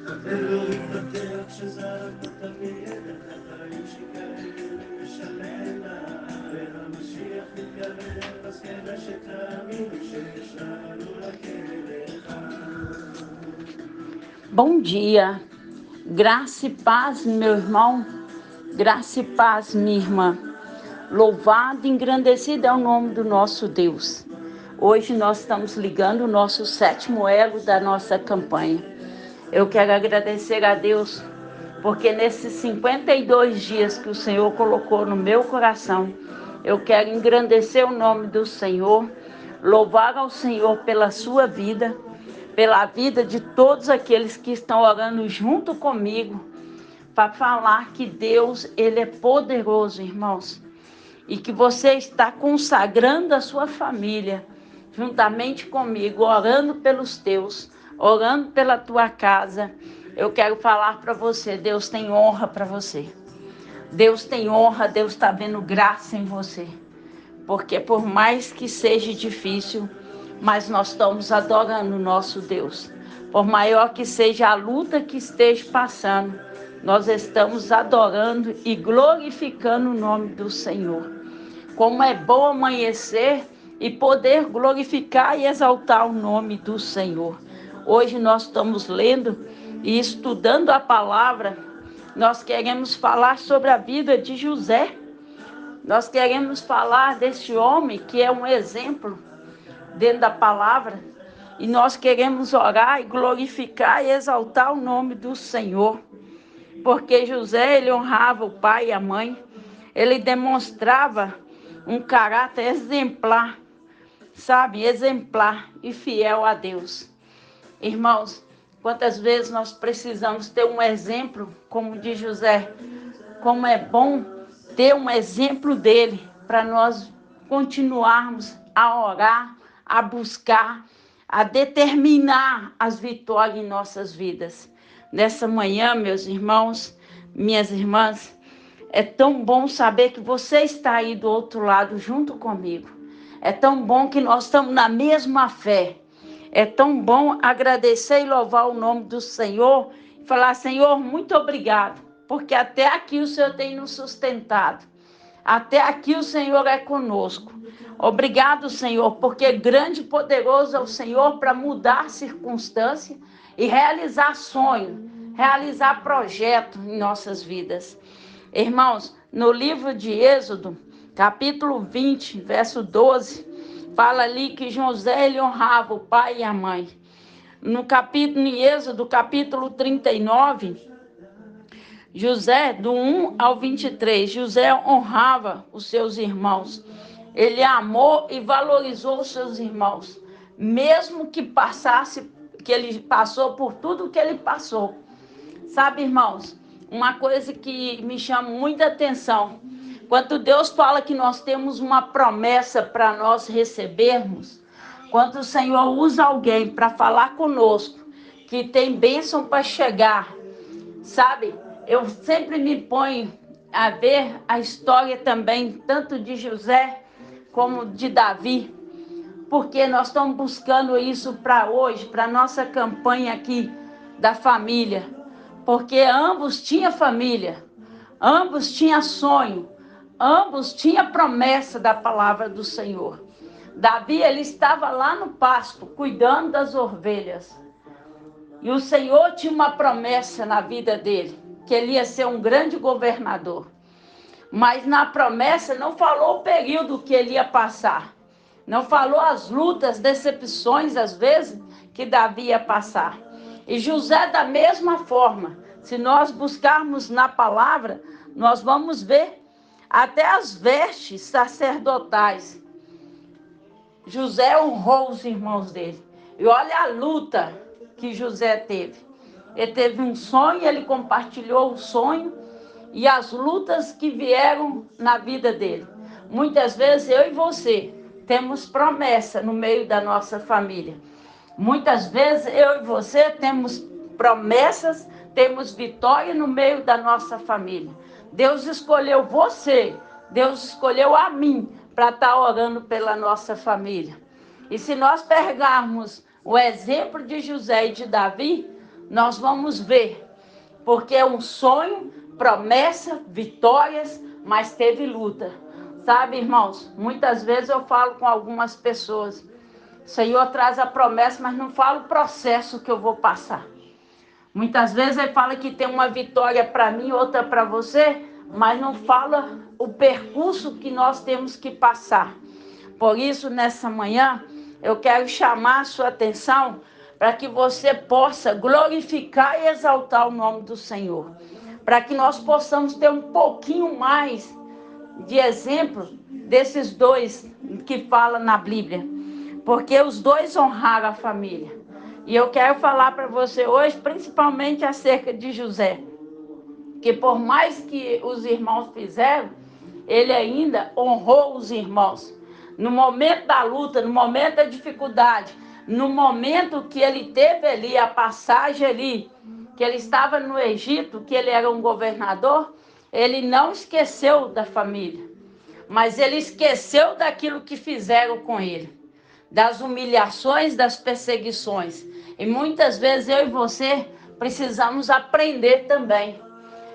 אלוהים פתח שזרק אותה מידע, החיים שכאלה משלנה, והמשיח מתקרב, אז כדאי שתאמינו שיש לנו לקרב אחד. Bom dia, graça e paz, meu irmão, graça e paz, minha irmã. Louvado e engrandecido é o nome do nosso Deus. Hoje nós estamos ligando o nosso 7º elo da nossa campanha. Eu quero agradecer a Deus, porque nesses 52 dias que o Senhor colocou no meu coração, eu quero engrandecer o nome do Senhor, louvar ao Senhor pela sua vida, pela vida de todos aqueles que estão orando junto comigo, para falar que Deus, Ele é poderoso, irmãos, e que você está consagrando a sua família, juntamente comigo, orando pelos teus, orando pela tua casa. Eu quero falar para você, Deus tem honra para você. Deus tem honra, Deus está vendo graça em você. Porque por mais que seja difícil, mas nós estamos adorando o nosso Deus. Por maior que seja a luta que esteja passando, nós estamos adorando e glorificando o nome do Senhor. Como é bom amanhecer e poder glorificar e exaltar o nome do Senhor. Hoje nós estamos lendo e estudando a palavra. Nós queremos falar sobre a vida de José. Nós queremos falar desse homem que é um exemplo dentro da palavra. E nós queremos orar e glorificar e exaltar o nome do Senhor. Porque José, ele honrava o pai e a mãe. Ele demonstrava um caráter exemplar, sabe? Exemplar e fiel a Deus. Irmãos, quantas vezes nós precisamos ter um exemplo como de José. Como é bom ter um exemplo dele para nós continuarmos a orar, a buscar, a determinar as vitórias em nossas vidas. Nessa manhã, meus irmãos, minhas irmãs, é tão bom saber que você está aí do outro lado junto comigo. É tão bom que nós estamos na mesma fé. É tão bom agradecer e louvar o nome do Senhor e falar, Senhor, muito obrigado, porque até aqui o Senhor tem nos sustentado. Até aqui o Senhor é conosco. Obrigado, Senhor, porque grande e poderoso é o Senhor para mudar circunstância e realizar sonho, realizar projeto em nossas vidas. Irmãos, no livro de Êxodo, capítulo 20, verso 12, fala ali que José ele honrava o pai e a mãe. Em Êxodo, capítulo 39, José, do 1 ao 23, José honrava os seus irmãos. Ele amou e valorizou os seus irmãos, mesmo que ele passou por tudo que ele passou. Sabe, irmãos, uma coisa que me chama muita atenção, quando Deus fala que nós temos uma promessa para nós recebermos, quando o Senhor usa alguém para falar conosco, que tem bênção para chegar, sabe? Eu sempre me ponho a ver a história também, tanto de José como de Davi, porque nós estamos buscando isso para hoje, para a nossa campanha aqui da família, porque ambos tinham família, ambos tinham sonho, ambos tinham promessa da palavra do Senhor. Davi, ele estava lá no pasto, cuidando das ovelhas, e o Senhor tinha uma promessa na vida dele, que ele ia ser um grande governador. Mas na promessa não falou o período que ele ia passar. Não falou as lutas, decepções, às vezes, que Davi ia passar. E José, da mesma forma, se nós buscarmos na palavra, nós vamos ver até as vestes sacerdotais. José honrou os irmãos dele. E olha a luta que José teve. Ele teve um sonho, ele compartilhou o sonho e as lutas que vieram na vida dele. Muitas vezes eu e você temos promessa no meio da nossa família. Muitas vezes eu e você temos promessas, temos vitória no meio da nossa família. Deus escolheu você, Deus escolheu a mim para estar orando pela nossa família. E se nós pegarmos o exemplo de José e de Davi, nós vamos ver. Porque é um sonho, promessa, vitórias, mas teve luta. Sabe, irmãos, muitas vezes eu falo com algumas pessoas, o Senhor traz a promessa, mas não fala o processo que eu vou passar. Muitas vezes ele fala que tem uma vitória para mim, outra para você, mas não fala o percurso que nós temos que passar. Por isso, nessa manhã, eu quero chamar a sua atenção para que você possa glorificar e exaltar o nome do Senhor. Para que nós possamos ter um pouquinho mais de exemplo desses dois que falam na Bíblia. Porque os dois honraram a família. E eu quero falar para você hoje, principalmente acerca de José. Que por mais que os irmãos fizeram, ele ainda honrou os irmãos. No momento da luta, no momento da dificuldade, no momento que ele teve ali a passagem ali, que ele estava no Egito, que ele era um governador, ele não esqueceu da família. Mas ele esqueceu daquilo que fizeram com ele. Das humilhações, das perseguições. E muitas vezes eu e você precisamos aprender também.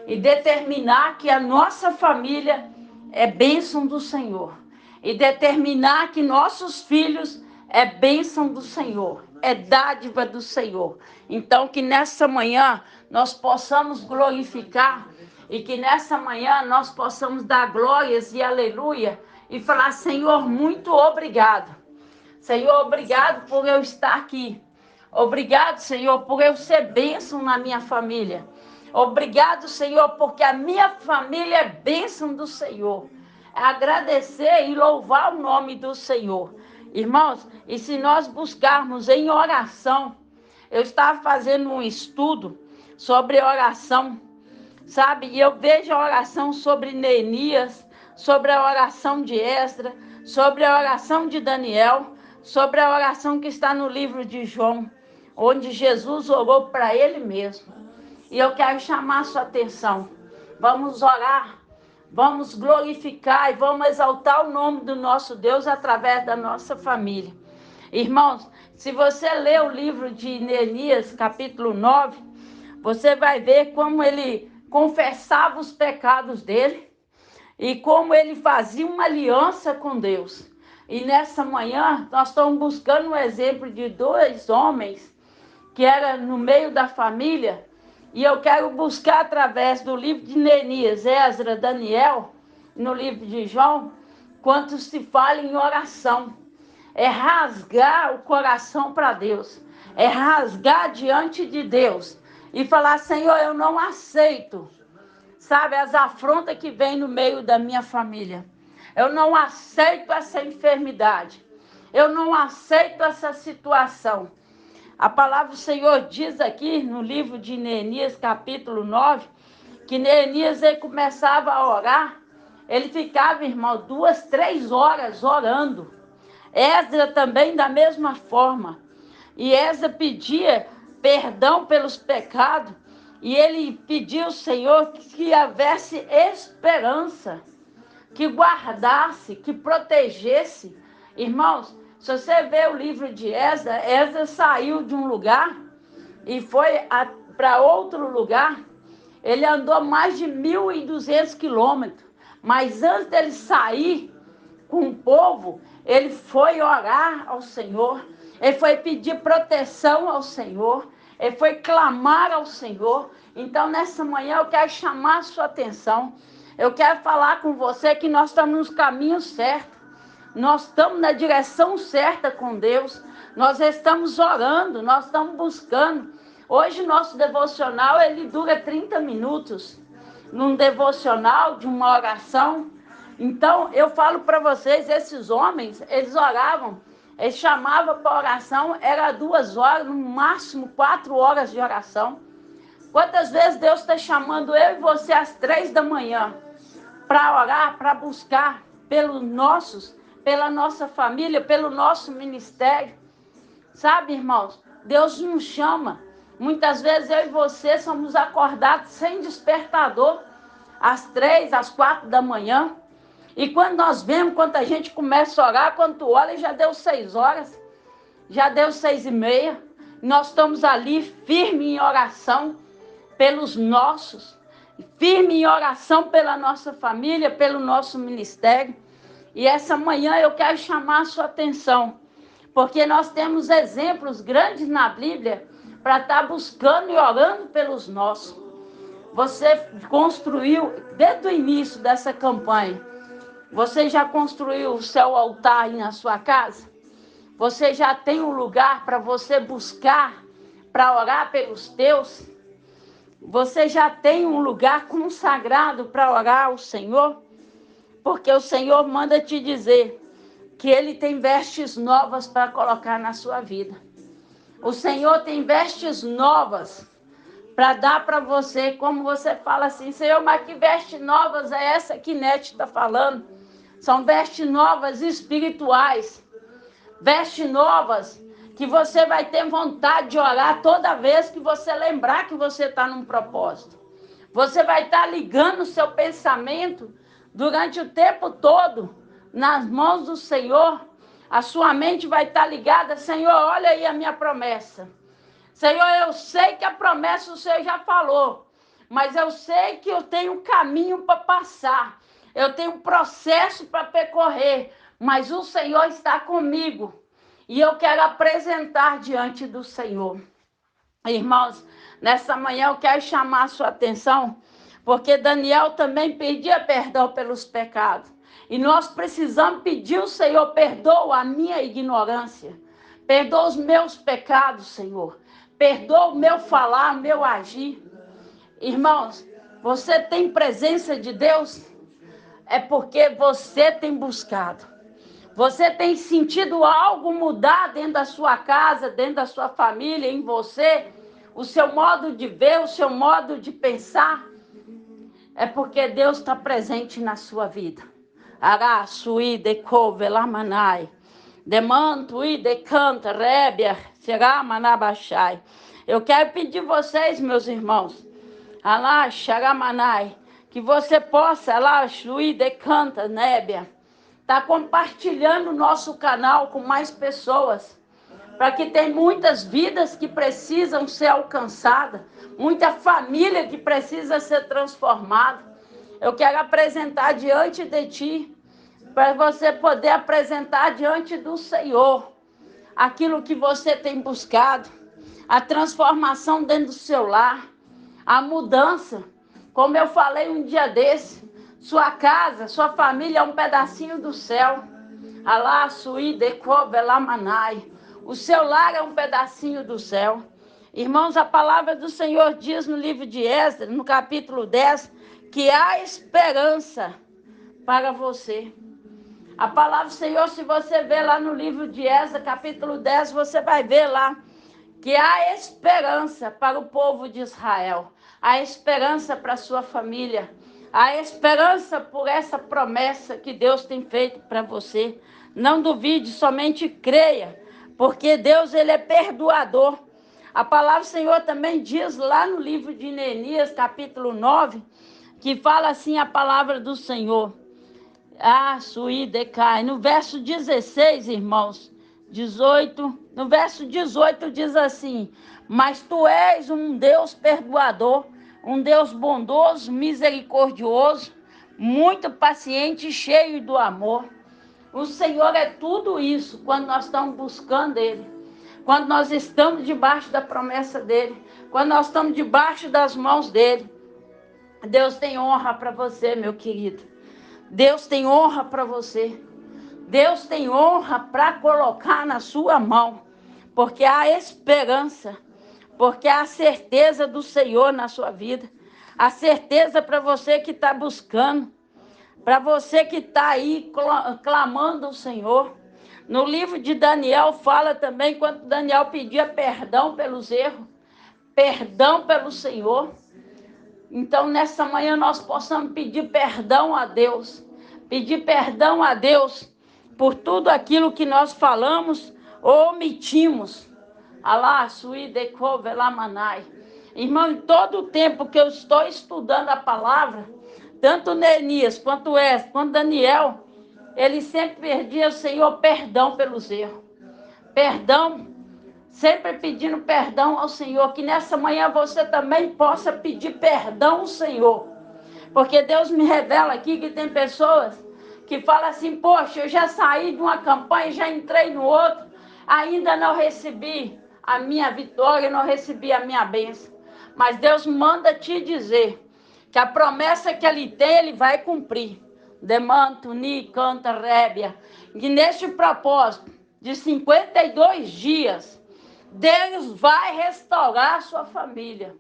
E determinar que a nossa família é bênção do Senhor. E determinar que nossos filhos é bênção do Senhor. É dádiva do Senhor. Então que nessa manhã nós possamos glorificar. E que nessa manhã nós possamos dar glórias e aleluia. E falar, Senhor, muito obrigado. Senhor, obrigado por eu estar aqui. Obrigado, Senhor, por eu ser bênção na minha família. Obrigado, Senhor, porque a minha família é bênção do Senhor. É agradecer e louvar o nome do Senhor. Irmãos, e se nós buscarmos em oração, eu estava fazendo um estudo sobre oração, sabe? E eu vejo a oração sobre Neemias, sobre a oração de Esdras, sobre a oração de Daniel, sobre a oração que está no livro de João, onde Jesus orou para ele mesmo. E eu quero chamar a sua atenção. Vamos orar, vamos glorificar e vamos exaltar o nome do nosso Deus através da nossa família. Irmãos, se você ler o livro de Neemias, capítulo 9, você vai ver como ele confessava os pecados dele e como ele fazia uma aliança com Deus. E nessa manhã, nós estamos buscando um exemplo de dois homens que eram no meio da família. E eu quero buscar através do livro de Neemias, Esdras, Daniel, no livro de João, quanto se fala em oração. É rasgar o coração para Deus. É rasgar diante de Deus. E falar, Senhor, eu não aceito, sabe, as afrontas que vêm no meio da minha família. Eu não aceito essa enfermidade. Eu não aceito essa situação. A palavra do Senhor diz aqui no livro de Neemias, capítulo 9, que Neemias ele começava a orar. Ele ficava, irmão, 2, 3 horas orando. Esdras também da mesma forma. E Esdras pedia perdão pelos pecados. E ele pediu ao Senhor que houvesse esperança, que guardasse, que protegesse. Irmãos, se você ver o livro de Esdras, Esdras saiu de um lugar e foi para outro lugar. Ele andou mais de 1.200 quilômetros. Mas antes dele sair com o povo, ele foi orar ao Senhor. Ele foi pedir proteção ao Senhor. Ele foi clamar ao Senhor. Então, nessa manhã, eu quero chamar a sua atenção. Eu quero falar com você que nós estamos nos caminhos certos. Nós estamos na direção certa com Deus. Nós estamos orando, nós estamos buscando. Hoje, nosso devocional, ele dura 30 minutos. Num devocional, de uma oração. Então, eu falo para vocês, esses homens, eles oravam. Eles chamavam para oração, era 2 horas, no máximo 4 horas de oração. Quantas vezes Deus está chamando eu e você às 3 da manhã para orar, para buscar pelos nossos, pela nossa família, pelo nosso ministério? Sabe, irmãos, Deus nos chama. Muitas vezes eu e você somos acordados sem despertador, às 3, às 4 da manhã. E quando nós vemos, quando a gente começa a orar, quando tu olha, já deu 6 horas, já deu 6:30. Nós estamos ali firme em oração pelos nossos, firme em oração pela nossa família, pelo nosso ministério. E essa manhã eu quero chamar a sua atenção, porque nós temos exemplos grandes na Bíblia para estar buscando e orando pelos nossos. Você construiu, desde o início dessa campanha, você já construiu o seu altar aí na sua casa? Você já tem um lugar para você buscar, para orar pelos teus? Você já tem um lugar consagrado para orar ao Senhor? Porque o Senhor manda te dizer que Ele tem vestes novas para colocar na sua vida. O Senhor tem vestes novas para dar para você. Como você fala assim, Senhor, mas que vestes novas é essa que Nete está falando? São vestes novas espirituais. Vestes novas que você vai ter vontade de orar toda vez que você lembrar que você está num propósito. Você vai estar ligando o seu pensamento durante o tempo todo nas mãos do Senhor. A sua mente vai estar ligada, Senhor, olha aí a minha promessa. Senhor, eu sei que a promessa o Senhor já falou, mas eu sei que eu tenho um caminho para passar. Eu tenho um processo para percorrer, mas o Senhor está comigo. E eu quero apresentar diante do Senhor. Irmãos, nessa manhã eu quero chamar a sua atenção, porque Daniel também pedia perdão pelos pecados. E nós precisamos pedir ao Senhor, perdoa a minha ignorância. Perdoa os meus pecados, Senhor. Perdoa o meu falar, o meu agir. Irmãos, você tem presença de Deus? É porque você tem buscado. Você tem sentido algo mudar dentro da sua casa, dentro da sua família, em você? O seu modo de ver, o seu modo de pensar? É porque Deus está presente na sua vida. Ará, sui, decove, lamanai. Demanto, e decanta, rébia, será, manabachai. Eu quero pedir vocês, meus irmãos, alá, xaramanai, que você possa, alá, sui, decanta, nébia, tá compartilhando o nosso canal com mais pessoas, para que tem muitas vidas que precisam ser alcançadas, muita família que precisa ser transformada. Eu quero apresentar diante de ti, para você poder apresentar diante do Senhor aquilo que você tem buscado, a transformação dentro do seu lar, a mudança. Como eu falei um dia desse, sua casa, sua família é um pedacinho do céu. Alá, sui, decove, lamanai. O seu lar é um pedacinho do céu. Irmãos, a palavra do Senhor diz no livro de Esdras, no capítulo 10, que há esperança para você. A palavra do Senhor, se você ver lá no livro de Esdras, capítulo 10, você vai ver lá que há esperança para o povo de Israel. Há esperança para a sua família. Há esperança por essa promessa que Deus tem feito para você. Não duvide, somente creia, porque Deus, ele é perdoador. A palavra do Senhor também diz lá no livro de Neemias, capítulo 9, que fala assim a palavra do Senhor. Ah, sui, decai. No verso 16, irmãos, 18, no verso 18 diz assim: mas tu és um Deus perdoador, um Deus bondoso, misericordioso, muito paciente e cheio do amor. O Senhor é tudo isso quando nós estamos buscando Ele, quando nós estamos debaixo da promessa dEle, quando nós estamos debaixo das mãos dEle. Deus tem honra para você, meu querido. Deus tem honra para você. Deus tem honra para colocar na sua mão, porque há esperança, porque há a certeza do Senhor na sua vida, a certeza para você que está buscando, para você que está aí clamando ao Senhor. No livro de Daniel fala também, quando Daniel pedia perdão pelos erros, perdão pelo Senhor. Então, nessa manhã, nós possamos pedir perdão a Deus. Pedir perdão a Deus por tudo aquilo que nós falamos ou omitimos. Alá, sui, decove, lamanai. Irmão, em todo o tempo que eu estou estudando a palavra, tanto Neemias, quanto Esdras, quanto Daniel, ele sempre pedia ao Senhor perdão pelos erros. Perdão. sempre pedindo perdão ao Senhor, que nessa manhã você também possa pedir perdão ao Senhor. Porque Deus me revela aqui que tem pessoas que falam assim, poxa, eu já saí de uma campanha, já entrei no outro, ainda não recebi a minha vitória, não recebi a minha bênção. Mas Deus manda te dizer que a promessa que Ele tem, Ele vai cumprir. Demanto, ni, canta, rébia. E neste propósito de 52 dias, Deus vai restaurar a sua família.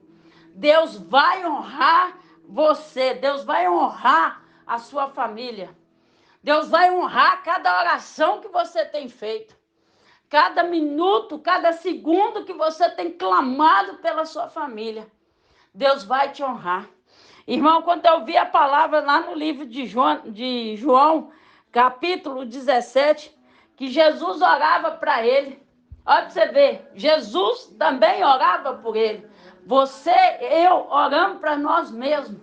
Deus vai honrar você. Deus vai honrar a sua família. Deus vai honrar cada oração que você tem feito. Cada minuto, cada segundo que você tem clamado pela sua família. Deus vai te honrar. Irmão, quando eu vi a palavra lá no livro de João, capítulo 17, que Jesus orava para ele. Olha para você ver, Jesus também orava por ele. Você, eu, oramos para nós mesmos.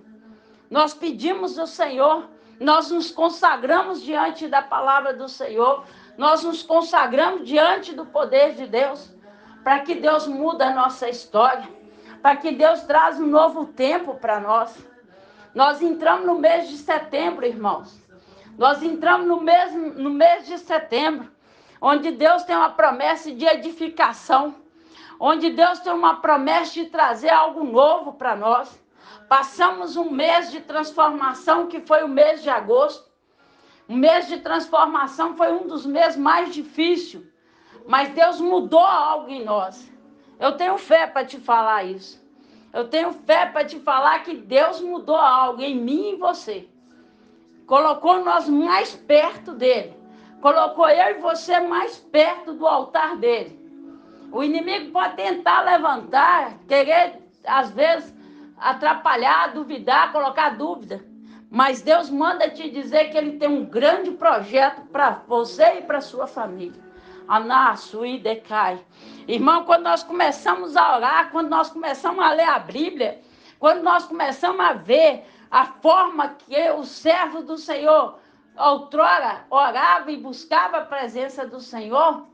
Nós pedimos ao Senhor, nós nos consagramos diante da palavra do Senhor, nós nos consagramos diante do poder de Deus, para que Deus mude a nossa história, para que Deus traz um novo tempo para nós. Nós entramos no mês de setembro, irmãos. Nós entramos no mês de setembro, onde Deus tem uma promessa de edificação, onde Deus tem uma promessa de trazer algo novo para nós. Passamos um mês de transformação, que foi o mês de agosto. O mês de transformação foi um dos meses mais difíceis, mas Deus mudou algo em nós. Eu tenho fé para te falar isso. Eu tenho fé para te falar que Deus mudou algo em mim e em você. Colocou nós mais perto dele. Colocou eu e você mais perto do altar dele. O inimigo pode tentar levantar, querer, às vezes, atrapalhar, duvidar, colocar dúvida. Mas Deus manda te dizer que Ele tem um grande projeto para você e para sua família. Anaço e decai. Irmão, quando nós começamos a orar, quando nós começamos a ler a Bíblia, quando nós começamos a ver a forma que os servos do Senhor outrora oravam e buscavam a presença do Senhor,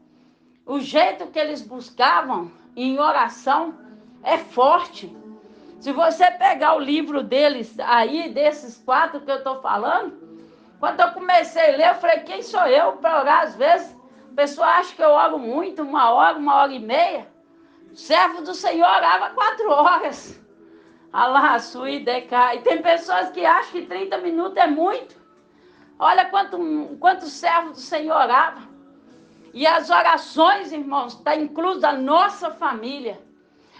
o jeito que eles buscavam em oração é forte. Se você pegar o livro deles aí, desses 4 que eu estou falando, quando eu comecei a ler, eu falei, quem sou eu para orar? Às vezes, a pessoa acha que eu oro muito, 1 hora e meia. O servo do Senhor orava 4 horas. Alá, sui, decai. E tem pessoas que acham que 30 minutos é muito. Olha quanto servo do Senhor orava. E as orações, irmãos, está inclusa a nossa família.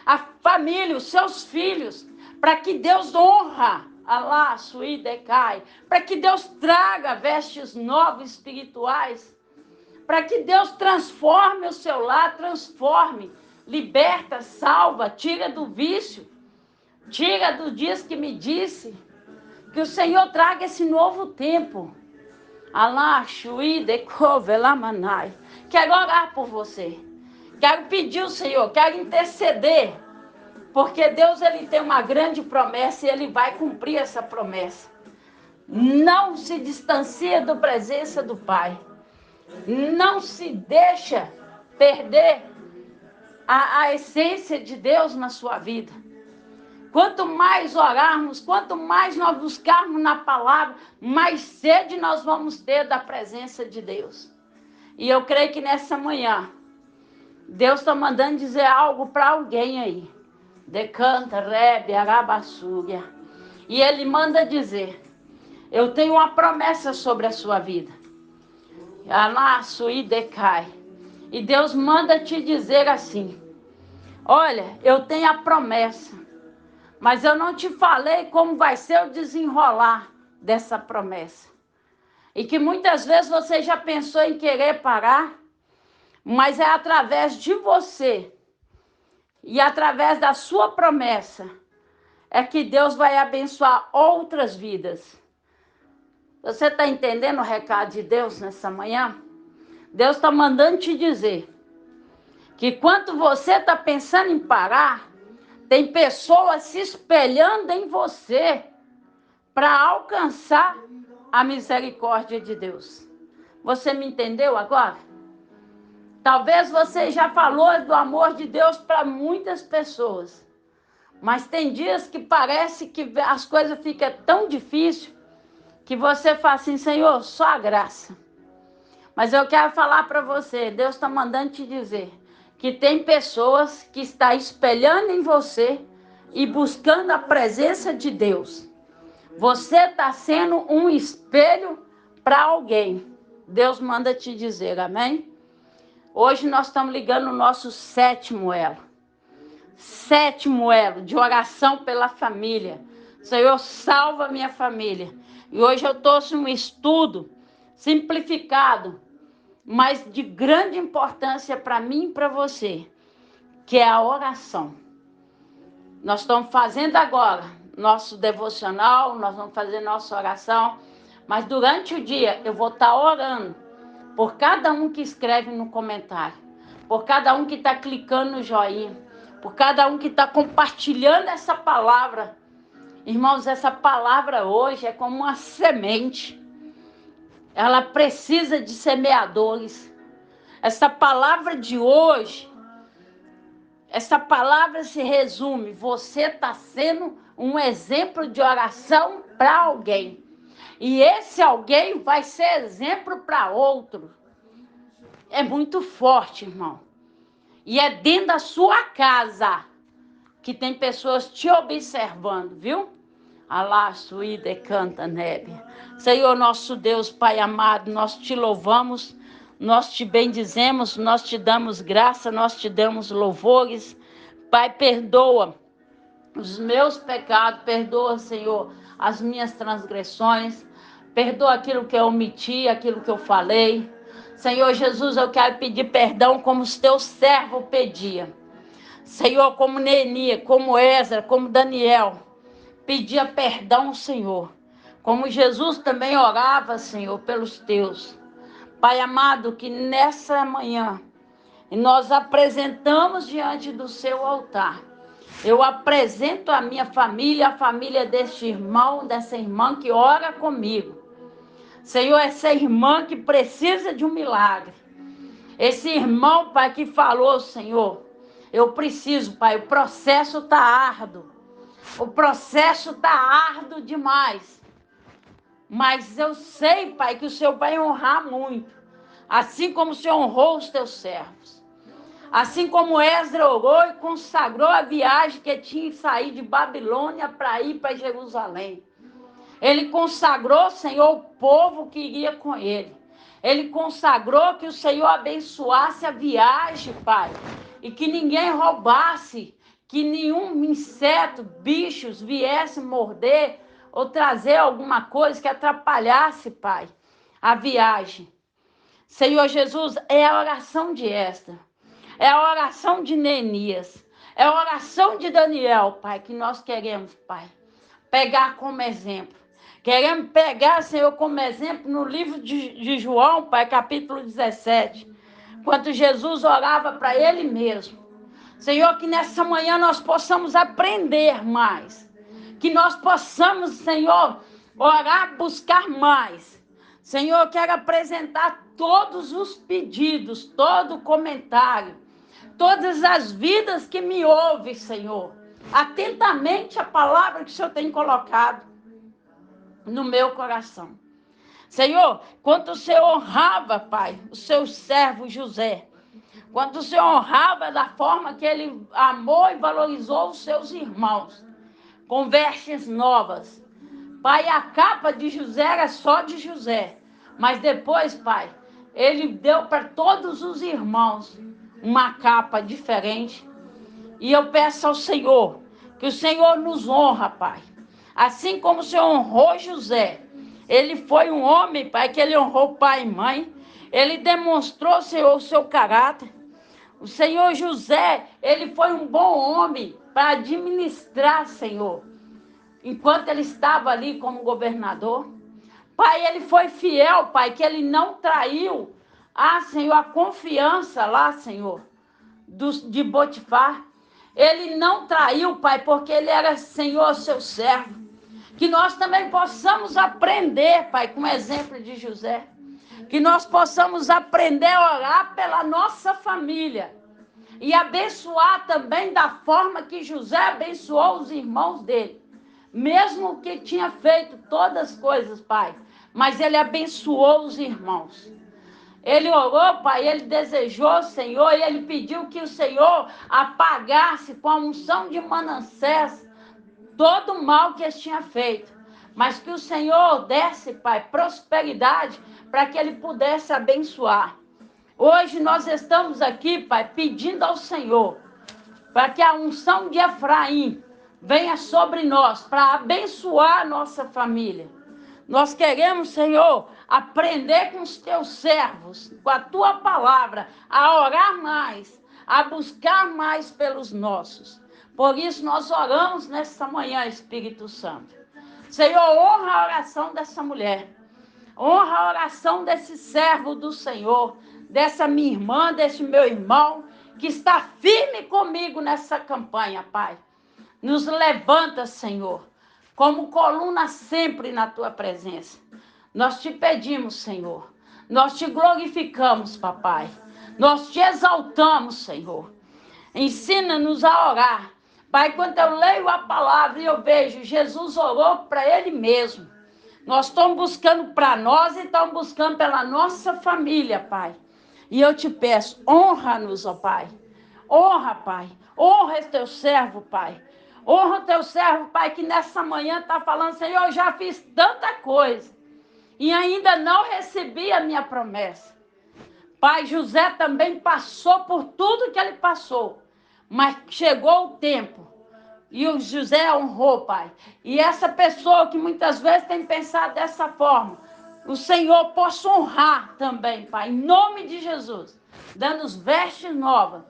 A família, os seus filhos, para que Deus honra, Alá, sui, decai, para que Deus traga vestes novas espirituais, para que Deus transforme o seu lar, transforme, liberta, salva, tira do vício, tira do dias que me disse, que o Senhor traga esse novo tempo. Alá, sui, decove, lamanai. Quero orar por você. Quero pedir ao Senhor, quero interceder, porque Deus ele tem uma grande promessa e Ele vai cumprir essa promessa. Não se distancie da presença do Pai. Não se deixa perder a essência de Deus na sua vida. Quanto mais orarmos, quanto mais nós buscarmos na palavra, mais sede nós vamos ter da presença de Deus. E eu creio que nessa manhã, Deus está mandando dizer algo para alguém aí. Decanta, rebe, arabaçúria. E Ele manda dizer, eu tenho uma promessa sobre a sua vida. Anaço e decai. E Deus manda te dizer assim, olha, eu tenho a promessa, mas eu não te falei como vai ser o desenrolar dessa promessa. E que muitas vezes você já pensou em querer parar, mas é através de você e através da sua promessa é que Deus vai abençoar outras vidas. Você está entendendo o recado de Deus nessa manhã? Deus está mandando te dizer que quando você está pensando em parar, tem pessoas se espelhando em você para alcançar a misericórdia de Deus. Você me entendeu agora? Talvez você já falou do amor de Deus para muitas pessoas. Mas tem dias que parece que as coisas ficam tão difíceis que você fala assim, Senhor, só a graça. Mas eu quero falar para você, Deus está mandando te dizer que tem pessoas que estão espelhando em você e buscando a presença de Deus. Você está sendo um espelho para alguém. Deus manda te dizer, amém? Hoje nós estamos ligando o nosso 7º elo. 7º elo de oração pela família. Senhor, salva minha família. E hoje eu trouxe um estudo simplificado, mas de grande importância para mim e para você, que é a oração. Nós estamos fazendo agora nosso devocional, nós vamos fazer nossa oração, mas durante o dia eu vou estar orando por cada um que escreve no comentário, por cada um que está clicando no joinha, por cada um que está compartilhando essa palavra. Irmãos, essa palavra hoje é como uma semente. Ela precisa de semeadores. Essa palavra de hoje, essa palavra se resume: você está sendo um exemplo de oração para alguém. E esse alguém vai ser exemplo para outro. É muito forte, irmão. E é dentro da sua casa que tem pessoas te observando, viu? Alá, suíde, canta, nebe. Senhor, nosso Deus, Pai amado, nós te louvamos, nós te bendizemos, nós te damos graça, nós te damos louvores. Pai, perdoa os meus pecados, perdoa, Senhor, as minhas transgressões, perdoa aquilo que eu omiti, aquilo que eu falei. Senhor Jesus, eu quero pedir perdão como os teus servos pediam. Senhor, como Neemias, como Ezra, como Daniel, pedia perdão ao Senhor. Como Jesus também orava, Senhor, pelos teus. Pai amado, que nessa manhã nós apresentamos diante do seu altar. Eu apresento a minha família, a família deste irmão, dessa irmã que ora comigo. Senhor, essa irmã que precisa de um milagre. Esse irmão, Pai, que falou, Senhor, eu preciso, Pai, o processo está árduo. O processo está árduo demais. Mas eu sei, Pai, que o Senhor vai honrar muito. Assim como o Senhor honrou os teus servos. Assim como Esdras orou e consagrou a viagem que tinha que sair de Babilônia para ir para Jerusalém. Ele consagrou, Senhor, o povo que iria com ele. Ele consagrou que o Senhor abençoasse a viagem, Pai. E que ninguém roubasse, que nenhum inseto, bichos viesse morder ou trazer alguma coisa que atrapalhasse, Pai, a viagem. Senhor Jesus, é a oração de Esdras. É a oração de Neemias. É a oração de Daniel, Pai, que nós queremos, Pai, pegar como exemplo. Queremos pegar, Senhor, como exemplo no livro de João, Pai, capítulo 17. Quando Jesus orava para ele mesmo. Senhor, que nessa manhã nós possamos aprender mais. Que nós possamos, Senhor, orar, buscar mais. Senhor, eu quero apresentar todos os pedidos, todo o comentário, todas as vidas que me ouvem, Senhor. Atentamente a palavra que o Senhor tem colocado no meu coração. Senhor, quando o Senhor honrava, Pai, o seu servo José, quando o Senhor honrava da forma que ele amou e valorizou os seus irmãos, com vestes novas. Pai, a capa de José era só de José, mas depois, Pai, ele deu para todos os irmãos uma capa diferente. E eu peço ao Senhor, que o Senhor nos honra, Pai. Assim como o Senhor honrou José, ele foi um homem, Pai, que ele honrou pai e mãe. Ele demonstrou, Senhor, o seu caráter. O Senhor José, ele foi um bom homem para administrar, Senhor, enquanto ele estava ali como governador. Pai, ele foi fiel, Pai, que ele não traiu, Senhor, a confiança lá, Senhor, de Potifar. Ele não traiu, Pai, porque ele era, Senhor, seu servo. Que nós também possamos aprender, Pai, com o exemplo de José. Que nós possamos aprender a orar pela nossa família. E abençoar também da forma que José abençoou os irmãos dele. Mesmo que tinha feito todas as coisas, Pai. Mas ele abençoou os irmãos. Ele orou, Pai, ele desejou, Senhor, e ele pediu que o Senhor apagasse com a unção de Manassés todo o mal que ele tinha feito. Mas que o Senhor desse, Pai, prosperidade para que ele pudesse abençoar. Hoje nós estamos aqui, Pai, pedindo ao Senhor para que a unção de Efraim venha sobre nós, para abençoar a nossa família. Nós queremos, Senhor, aprender com os teus servos, com a tua palavra, a orar mais, a buscar mais pelos nossos. Por isso nós oramos nesta manhã, Espírito Santo. Senhor, honra a oração dessa mulher. Honra a oração desse servo do Senhor, dessa minha irmã, desse meu irmão, que está firme comigo nessa campanha, Pai. Nos levanta, Senhor, como coluna sempre na tua presença. Nós te pedimos, Senhor. Nós te glorificamos, papai. Nós te exaltamos, Senhor. Ensina-nos a orar. Pai, quando eu leio a palavra e eu vejo Jesus orou para ele mesmo. Nós estamos buscando para nós e estamos buscando pela nossa família, Pai. E eu te peço, honra-nos, ó Pai. Honra, Pai. Honra esse teu servo, Pai. Honra o teu servo, Pai, que nessa manhã está falando, Senhor, eu já fiz tanta coisa e ainda não recebi a minha promessa. Pai, José também passou por tudo que ele passou, mas chegou o tempo e o José honrou, Pai. E essa pessoa que muitas vezes tem pensado dessa forma, o Senhor possa honrar também, Pai, em nome de Jesus, dando-nos vestes novas.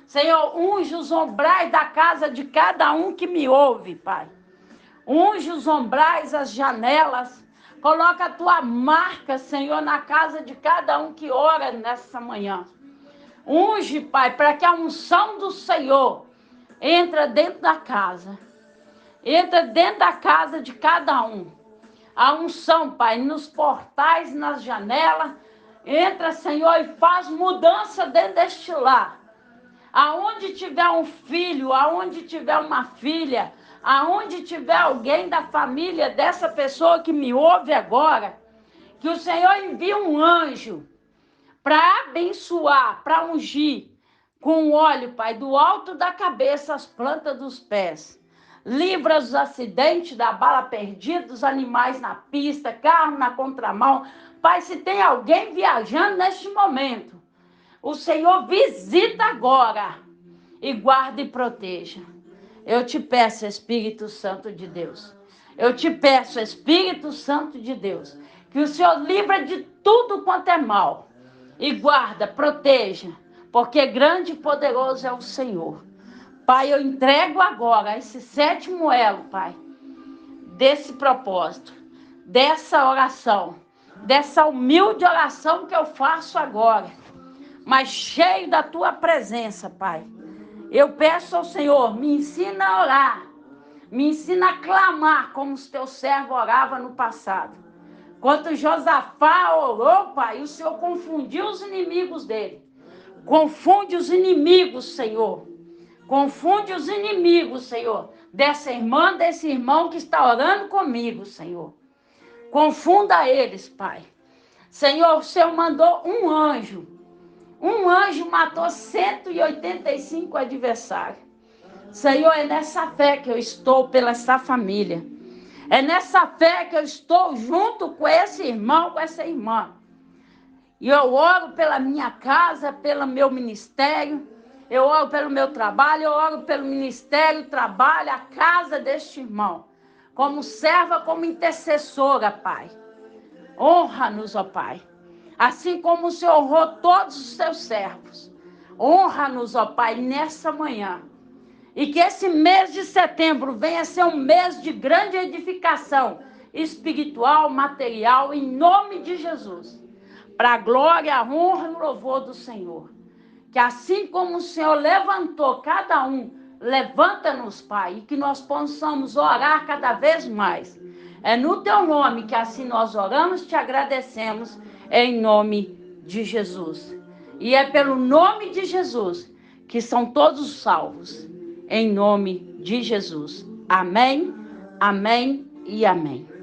Senhor, unge os ombrais da casa de cada um que me ouve, Pai. Unge os ombrais, as janelas. Coloca a tua marca, Senhor, na casa de cada um que ora nessa manhã. Unge, Pai, para que a unção do Senhor entre dentro da casa. Entra dentro da casa de cada um. A unção, Pai, nos portais, nas janelas. Entra, Senhor, e faz mudança dentro deste lar. Aonde tiver um filho, aonde tiver uma filha, aonde tiver alguém da família dessa pessoa que me ouve agora, que o Senhor envie um anjo para abençoar, para ungir com óleo, Pai, do alto da cabeça às plantas dos pés. Livra os acidentes, da bala perdida, dos animais na pista, carro na contramão. Pai, se tem alguém viajando neste momento, o Senhor visita agora e guarda e proteja. Eu te peço, Espírito Santo de Deus. Eu te peço, Espírito Santo de Deus, que o Senhor livra de tudo quanto é mal. E guarda, proteja, porque grande e poderoso é o Senhor. Pai, eu entrego agora esse 7º elo, Pai, desse propósito, dessa oração, dessa humilde oração que eu faço agora, mas cheio da tua presença, Pai. Eu peço ao Senhor, me ensina a orar, me ensina a clamar como os teus servos oravam no passado. Quando Josafá orou, Pai, o Senhor confundiu os inimigos dele. Confunde os inimigos, Senhor. Confunde os inimigos, Senhor, dessa irmã, desse irmão que está orando comigo, Senhor. Confunda eles, Pai. Senhor, o Senhor mandou um anjo. Um anjo matou 185 adversários. Senhor, é nessa fé que eu estou pela essa família. É nessa fé que eu estou junto com esse irmão, com essa irmã. E eu oro pela minha casa, pelo meu ministério. Eu oro pelo meu trabalho, eu oro pelo ministério, trabalho, a casa deste irmão. Como serva, como intercessora, Pai. Honra-nos, ó Pai. Assim como o Senhor honrou todos os seus servos. Honra-nos, ó Pai, nessa manhã. E que esse mês de setembro venha a ser um mês de grande edificação espiritual, material, em nome de Jesus. Para a glória, a honra e o louvor do Senhor. Que assim como o Senhor levantou cada um, levanta-nos, Pai, e que nós possamos orar cada vez mais. É no teu nome que assim nós oramos, te agradecemos em nome de Jesus. E é pelo nome de Jesus que são todos salvos, em nome de Jesus. Amém, amém e amém.